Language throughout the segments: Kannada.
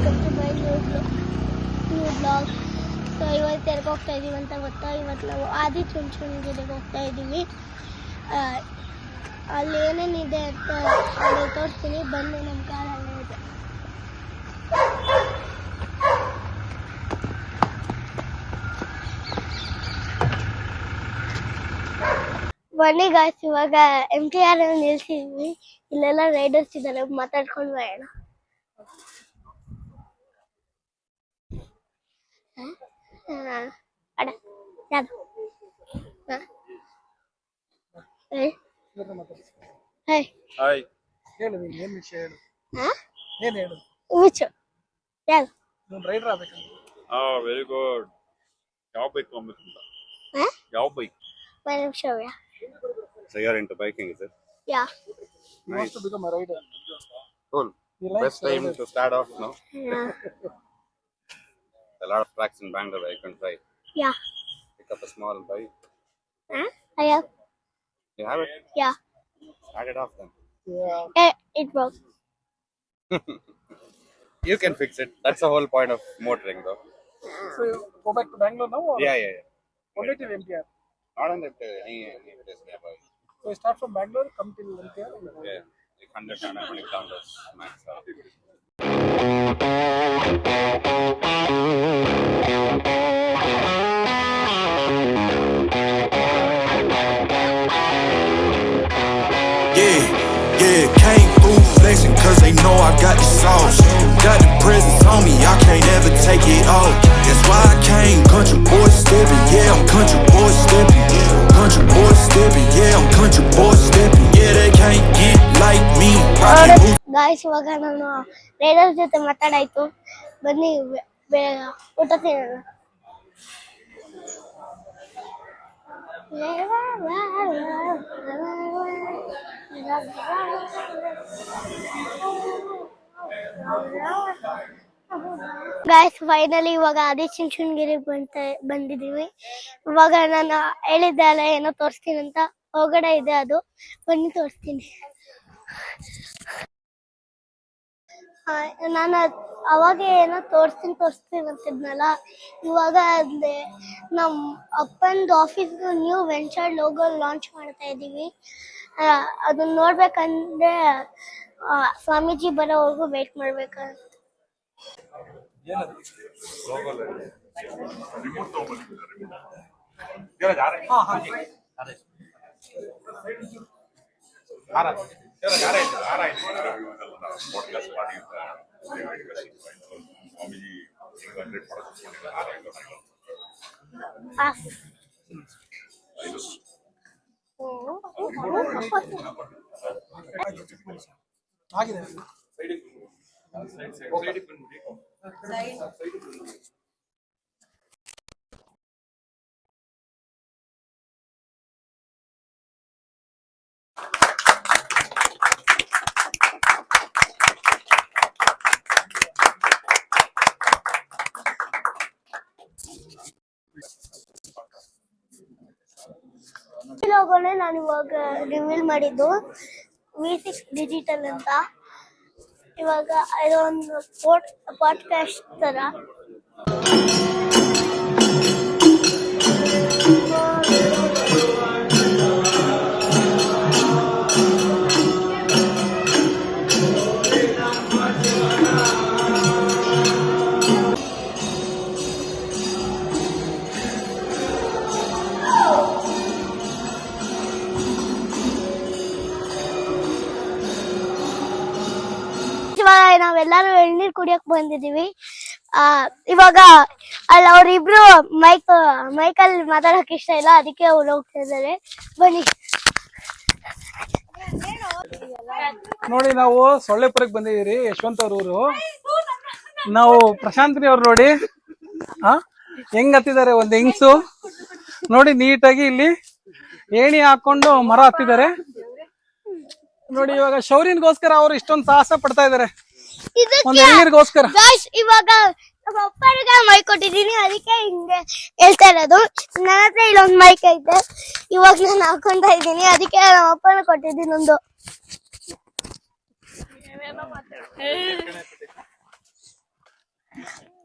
Welcome to my new blog. So ಇವತ್ತು ಎಲ್ಲಿಗೆ ಹೋಗ್ತಾ ಇದ್ದೀವಿ ಅಂತ ಗೊತ್ತಾ? ಇವತ್ತು ನಾವು ಆದಿಚುಂಚನಗಿರಿಗೆ ಹೋಗ್ತಾ ಇದ್ದೀವಿ. ಅಲ್ಲಿ ಏನೇನಿದೆ ಅಂತ ಅಲ್ಲಿ ತೋರಿಸ್ತೀನಿ, ಬನ್ನಿ. ನಮ್ಮ ಕಾರಲ್ಲೇ ಇದೆ. ಬನ್ನಿ ಗಾಯ್ಸ್, ಇವಾಗ MTR ನಿಲ್ಸಿದ್ವಿ. ಇಲ್ಲೆಲ್ಲ ರೈಡರ್ಸ್ ಇದ್ದಾರೆ, ಮಾತಾಡ್ಕೊಂಡು ಬರೋಣ. Very good. ಯಾವ ಬೈಕ್ ತಗೊಂಡ್ಬೇಕಂತ? ಯಾವ bike? So you're into biking, is it? Yeah. He wants to become a rider. Cool. Best time to start off now. Yeah. A lot of tracks in Bangalore I can try. Yeah. Pick up a small bike. I have. You have it? Yeah. Start it off then. Yeah. It broke. You can fix it. That's the whole point of motoring, though. So you go back to Bangalore now? Or Yeah. only till MTR? Not on the any place nearby. So you start from Bangalore, come till MTR? Yeah. Like 100 kilometers max. Yeah, came through flexing cause they know I got the sauce. Got the presents on me, I can't ever take it off. That's why I came country boy stepping. Yeah, I'm country boy stepping. Country boy stepping. Yeah, I'm country boy stepping. Yeah, they can't get like me. Guys, ಇವಾಗ ನಾನು ರೈಡರ್ಸ್ ಜೊತೆ ಮಾತಾಡಾಯ್ತು. ಬನ್ನಿ ಊಟ ತಿನ್ನೋಣ. ಗಾಯ್ಸ್, ಫೈನಲಿ ಇವಾಗ ಆದಿಚುಂಚನಗಿರಿಗೆ ಬಂದಿದ್ದೀವಿ. ಇವಾಗ ನಾನು ಹೇಳಿದ್ದೆ ಅಲ್ಲ ಏನೋ ತೋರಿಸ್ತೀನಿ ಅಂತ, ಹೊರಗಡೆ ಇದೆ ಅದು, ಬನ್ನಿ ತೋರಿಸ್ತೀನಿ. ನಾನು ಅವಾಗ ಏನೋ ತೋರಿಸ್ತೀನಿ ಅಂತಿದ್ನಲ್ಲ, ಇವಾಗ ಅದೇ ನಮ್ಮ ಅಪ್ಪಂದು office new venture logo launch ಮಾಡ್ತಾ ಇದ್ದೀವಿ. ಅದನ್ನ ನೋಡ್ಬೇಕಂದ್ರೆ ಸ್ವಾಮೀಜಿ ಬರೋವರೆಗೂ ವೇಟ್ ಮಾಡ್ಬೇಕಂತ. ಆಗಿದೆ. ಲೋಗೋನೇ ನಾನು ಇವಾಗ ರಿವೀಲ್ ಮಾಡಿದ್ದು, V6 ಡಿಜಿಟಲ್ ಅಂತ. ಇವಾಗ ಇದೊಂದು ಪಾಡ್ಕಾಸ್ಟ್ ತರ. ಇವಾಗ ನಾವೆಲ್ಲರೂ ಎಳ್ನೀರ್ ಕುಡಿಯಕ್ ಬಂದಿದೀವಿ. ಇವಾಗ ಅಲ್ಲಿ ಅವ್ರಿಬ್ರು ಮೈಕಲ್ಲಿ ಮಾತಾಡಕ್ ಇಷ್ಟ ಇಲ್ಲ, ಅದಕ್ಕೆ ಅವ್ರು ಹೋಗ್ತಾ ಇದ್ದಾರೆ. ಬನ್ನಿ. ನೋಡಿ, ನಾವು ಸೊಳ್ಳೆಪುರಕ್ಕೆ ಬಂದಿದ್ದೀರಿ, ಯಶವಂತ್ ಅವ್ರ ಊರು. ನಾವು ಪ್ರಶಾಂತ್ರಿ ಅವ್ರು ನೋಡಿ ಹೆಂಗ್ ಹತ್ತಿದ್ದಾರೆ. ಒಂದ್ ಹೆಂಗ್ಸು ನೋಡಿ ನೀಟಾಗಿ ಇಲ್ಲಿ ಏಣಿ ಹಾಕೊಂಡು ಮರ ಹತ್ತಿದ್ದಾರೆ ನೋಡಿ. ಇವಾಗ ಶೌರ್ಯನ್ಗೋಸ್ಕರ ಅವ್ರು ಇಷ್ಟೊಂದು ಸಾಹಸ ಪಡ್ತಾ ಇದಾರೆ, ಒಂದ್ ಎಳ್ನೀರ್ಗೋಸ್ಕರ. ಇವಾಗ ನಮ್ಮ ಅಪ್ಪನಿಗೆ ಮೈಕ್ ಕೊಟ್ಟಿದ್ದೀನಿ, ಅದಕ್ಕೆ ಹಿಂಗೆ ಹೇಳ್ತಾ ಇರೋದು. ನನ್ನ ಹತ್ರ ಇಲ್ಲೊಂದು ಮೈಕ್ ಐತೆ, ಇವಾಗ ನಾನು ಹಾಕೊಂತಾ ಇದ್ದೀನಿ, ಅದಕ್ಕೆ ನಮ್ಮ ಅಪ್ಪನ ಕೊಟ್ಟಿದ್ದೀನಿ ಒಂದು.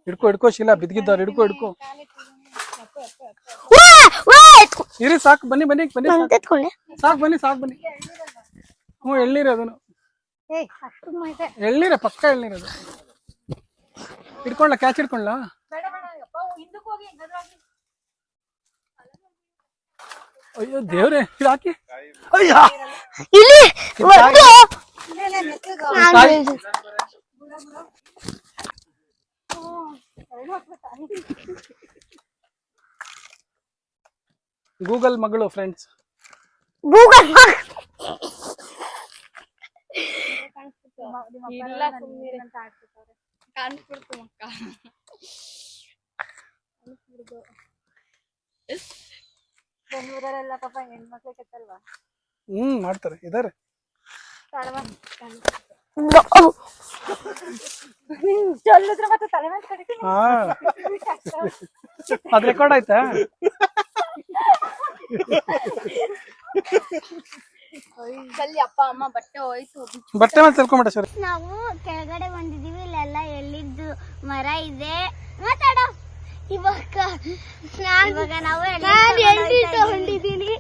ಹಿಡ್ಕೋ ಶೀಲಾ, ಬಿದ್ದಿದ್ದವ್ರು ಹಿಡ್ಕೋ. ಇರಿ ಸಾಕು, ಬನ್ನಿ ಸಾಕು ಬನ್ನಿ. ಹ್ಞೂ ಎಳ್ನೀರು ಅದನ್ನು, ಎಳ್ನೀರ ಪಕ್ಕ ಎಳ್ನೀರದು. ಹಿಡ್ಕೊಳ್ಳ, ಕ್ಯಾಚ್ ಹಿಡ್ಕೊಳ್ಳ. ಅಯ್ಯೋ ದೇವ್ರೆ, ಇದು ಹಾಕಿ. ಅಯ್ಯ ಗೂಗಲ್ ಮಗಳು ಫ್ರೆಂಡ್ಸ್. ಬೆಂಗಳೂರಲ್ಲೆಲ್ಲ ಪಾಪ ಹೆಣ್ಮಕ್ಳು ಕೆತ್ತಲ್ವಾ? ಮಾಡ್ತಾರೆ, ಇದಾರೆ. ಚಲ್ಲಿದ್ರೆ ಮತ್ತೆ ತಲೆ ಮೇಲೆ ಕಡಿಕೆ. ಅದ್ ರೆಕಾರ್ಡ್ ಆಯ್ತಾ? ಚಲ್ಲಿ ಅಪ್ಪ ಅಮ್ಮ ಬಟ್ಟೆ ಹೋಯ್ತು. ಬಟ್ಟೆ ಮೇಲೆ ತಿಳ್ಕೊಂಬಿಟ್ಟ ಸರ್. ನಾವು ಕೆಳಗಡೆ ಬಂದಿದೀವಿ, ಇಲ್ಲೆಲ್ಲ ಎಲ್ಲಿದ್ದು ಮರ ಇದೆ. ಮಾತಾಡೋ. ಇವಾಗ ನಾವು ತಗೊಂಡಿದ್ದೀನಿ.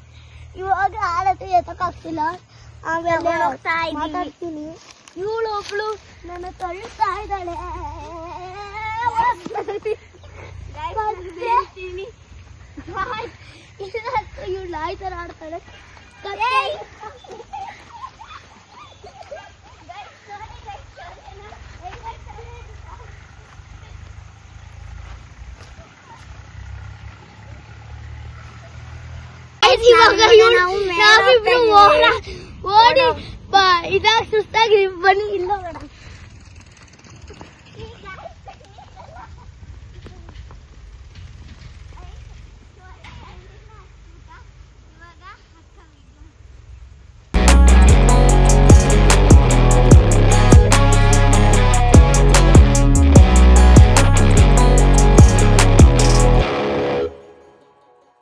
ಇವಾಗ ಹಾಲತ್ತು ಎತ್ತಕ್ಕಾಗ್ತಿಲ್ಲ. ಆಮೇಲೆ ಮಾತಾಡ್ತೀನಿ. ಇವಳು ಒಬ್ಳು ನನ್ನ ತಳ್ಳುತ್ತಾ ಇದ್ದಾಳೆ. ಇವಳು ನಾಯಿ ತರ ಆಡ್ತಾಳೆ. ನಾವಿಬ್ರು ಓಡಿ ಇದಾಗ ಸುಸ್ತಾಗಿ ಬನ್ನಿ. ಇಲ್ಲ ಬೇಡ